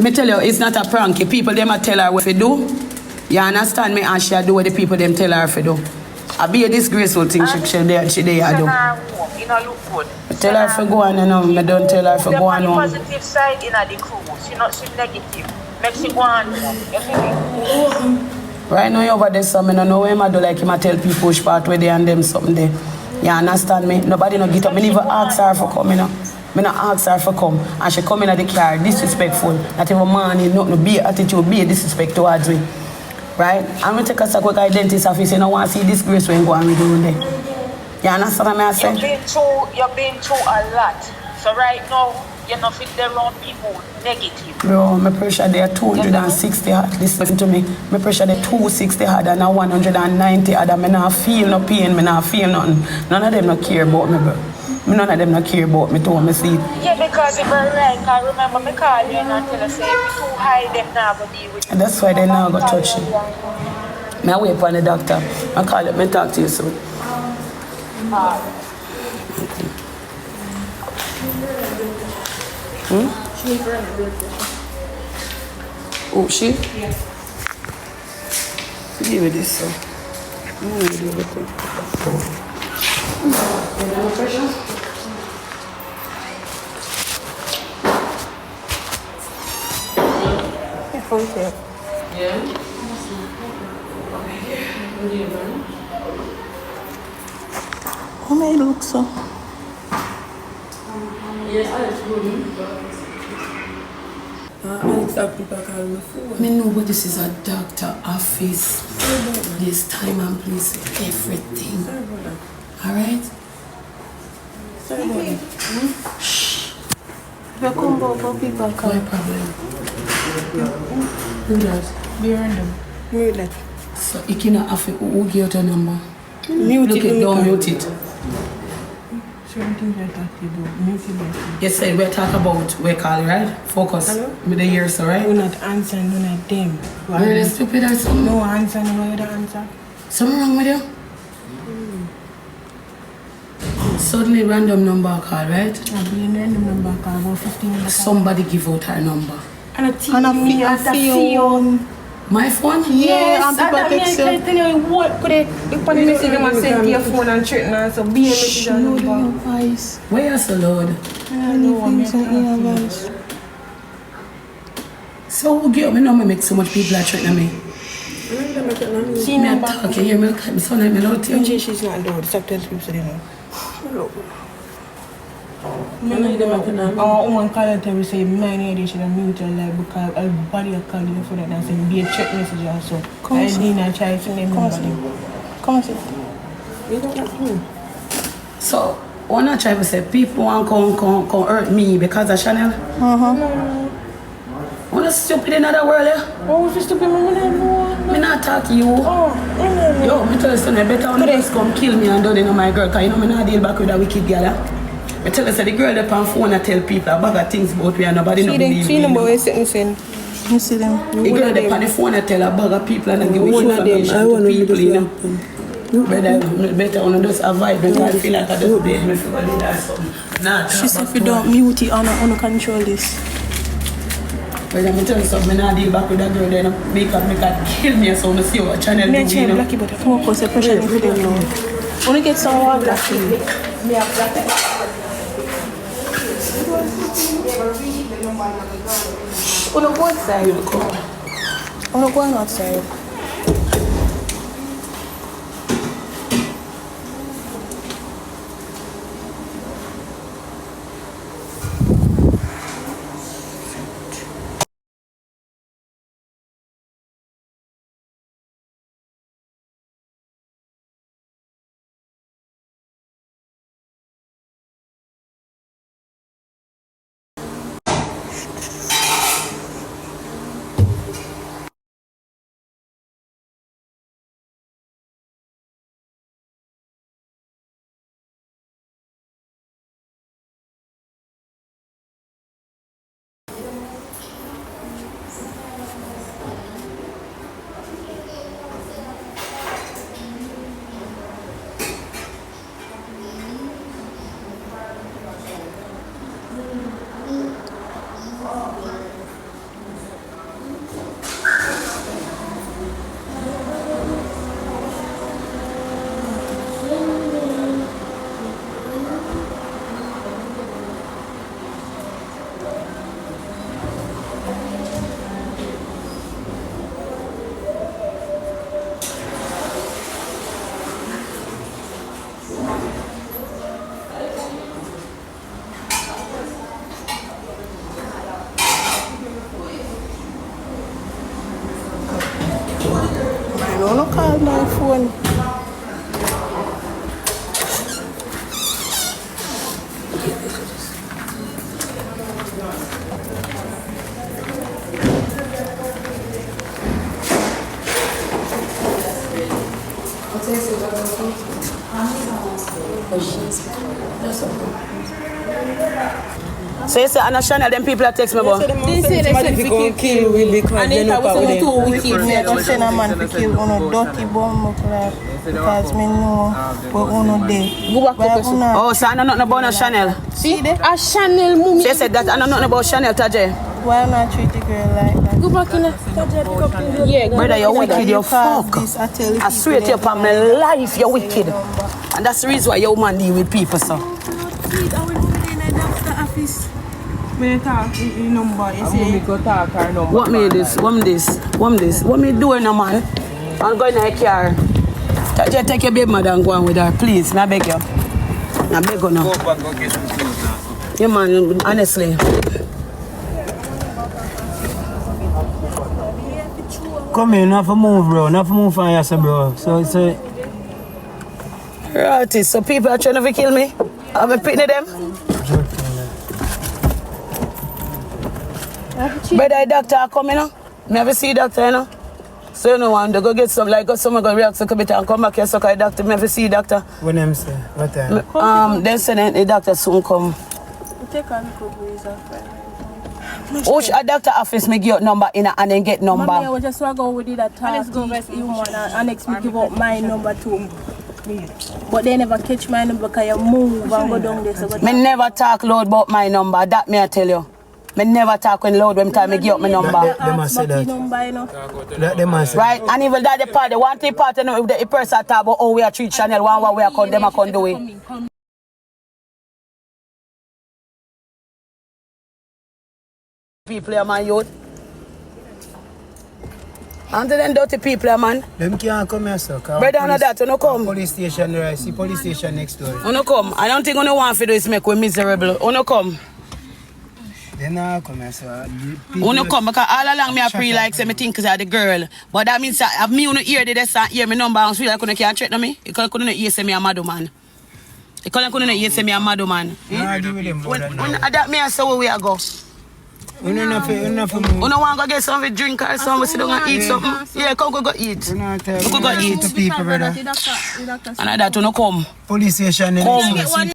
Me tell you, it's not a prank. People them a tell her what to do. You understand me? And she do what the people them tell her to do. I be a disgraceful thing she do. You know, look good. Tell her to go on, you know. I don't tell her to go on. The positive side in the crew. She not she negative. Makes you go on. You feel me? Right now, you over there, so I don't know where I do like him. I tell people which part where they and them something there. You understand me? Nobody no get up. I never ask her for coming up. I not ask her for come. And she come in at the car, disrespectful. Not even money, no be attitude, be a disrespect towards me. Right? I'm going to take a quick dentist office and I want to see disgrace when you go and we doing there. You understand what I say? You've been through a lot. So right now, you're not fit there around people negative. Bro, my pressure there 260 hard. Listen to me. My pressure there 260 hard and now 190 hard. I not feel no pain, I not feel nothing. None of them not care about me, bro. None of them not care about me too, me see. Yeah, because you're very right. I remember me call you and tell you say if you're too high, them now go deal with you. And that's why they now go touch you. I wait for the doctor. I call you, I talk to you soon. She for oh, she? Yes. Give me this, so. Give me everything. Any pressure? Okay. Yeah. How may it look so? Yes, I just wouldn't. Me know but this is a doctor office. This time and place, everything. Alright? Sorry about it. Shh. If you come back for people come. No problem. Who does? Be random. Mute that. So you cannot have who give your number? Mute Look it, don't mute it. Certain things we're talking about. Mute it. Yes, sir, we're talking about we call it, right? Focus. Hello? With the ears, right? We're not answering none of them. Are you stupid or something? No answer, no other answer. Something wrong with you? Suddenly random number call, right? I'll be in random number call about 15 minutes. Somebody give out her number. And a phone. My phone? Yes, and people text you. I tell you what, could they put the message them and send to your phone and threaten and so be a message on the voice. Where is the Lord? I know I'm your voice. So who give me know me make so much people are threatening me? See Me number. talk, you hear me? I'm so like me loud to you. She's not doing it. Stop telling people so they know. Our woman call and tell me say my name should have mute her like because everybody call you for that and say be a check message also. I didn't try to name nobody. Come and sit. You don't have to. So when I try to say people want come hurt me because of Shannel? What a stupid in another world, yeah? Oh, if you stupid, me not talk to you. Oh, Yo, me tell you something, better when you just come kill me and do it to my girl, because you know me not deal back with a wicked girl, yeah? I tell you, say the girl up on phone and tell people a bag of things about me and nobody no believe me. See them boys sitting. You see them. The girl up on the phone and tell a bag of people and then give information to people, you know? Better when you just avoid because I feel like I just beg me for a little something. Nah, she said if you don't mute it, I don't control this. But I'm telling you something, I not deal back with that girl then make her kill me so I see what channel do, you know? Blacky, but the focus, the pressure for them now. Wanna get some more blacky? Me have blacky. Wanna go outside? Wanna go outside? call my phone. So you say, Anna Shannel, them people that text me about? They say they could kill we because they know about them. Too wicked. Me just send a man to kill uno dirty bomb because me know we uno there. Oh, so I know nothing about Shannel. See there? A Shannel mummy. She said that I know nothing about Shannel, Tajay. Why not treat the girl like that? Go back in a yeah, brother, you're wicked, you're fuck. I swear to you upon my life, you're wicked. And that's the reason why your man deal with people, so. When you talk your number, you say go talk her number. What me this? What me this? What me this? What me doing now, man? I'm going in the car. Just take your baby mother and go on with her, please. I beg you. I beg you now. Go back, go get some clothes now. Yeah, man, honestly. Come here, not for move, bro. Not for move from yourself, bro. So it's a... Right, so people are trying to kill me? Have I picked them? Brother, the doctor coming now. Never see doctor, you know. So you know, want to go get some, like, someone go react to bit and come back here, so the doctor, never see doctor. When them say? What time? Then say the doctor soon come. take a little breeze after. Which a doctor office me give number in and then get number? Mommy, I was just go with it that let's go with you and next me give up my number too. But they never catch my number because you move and go down there. So me never talk loud about my number, that me I tell you. Me never talk when loud when time me give up my number. They must say that. They must say. Right, and even that the part, the one thing part, you know, if the person talk about how we are treat Shannel, one way I come, them I can do it. People, man, youth. And then dirty people, man. Them can't come here, sir. Brother, on that, you no come. Police station, right? See police station next door. You no come. I don't think you want to do is make we miserable. You no come. They not come here, sir. You no come because all along me I pray like say me think is the girl. But that means that me you no hear the desk and hear me number and feel like you can't threaten me. You couldn't hear say me a mad man. You couldn't hear say me a mad man. I argue with them about that now. That me I say where we are go. You don't want to get something to drink or something, sit down and eat something? Yeah, come go eat. You know, go eat. To people, brother. And that you no come. Police station. Come.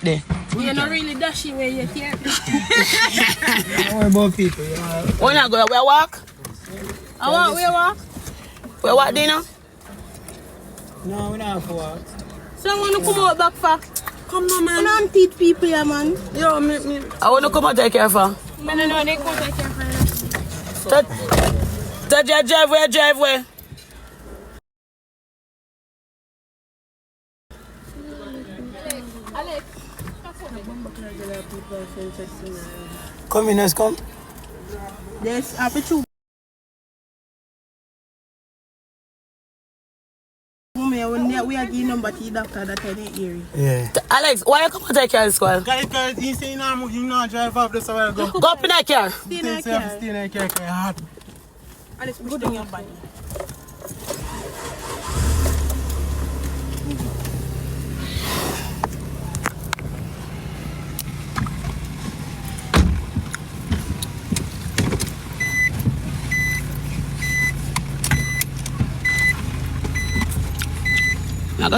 There. You're not really dashing where you're here. Don't worry about people. Where you go? Where walk? I want where walk? Where walk dinner? No, we're not for walk. So I want to come out back for. Come on, man. I don't teach people here, man. Yo, me. I want to come and take care of her. No, they come take care of her. Drive where? Come in, let's come. There's happy to. We are giving number to the doctor that I didn't hear. Yeah. Alex, why you come and take care of the school? Because he say you not drive off this way. Go up in that car. Stay in that car. Stay in that car, it's hot. Alex, go down your body.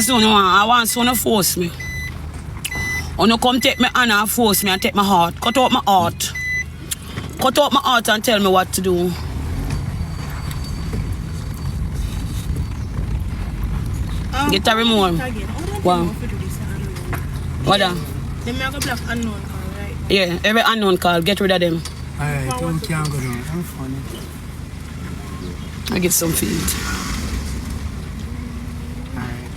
I want someone to force me. Or no come take my hand and force me and take my heart. Cut out my heart. Cut out my heart and tell me what to do. Get a remote. Wow. What that? They may go block unknown call, right? Yeah, every unknown call, get rid of them. Alright, don't can't go down. I'm funny. I get some feed. Alright,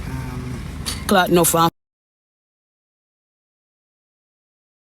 Clot no fam.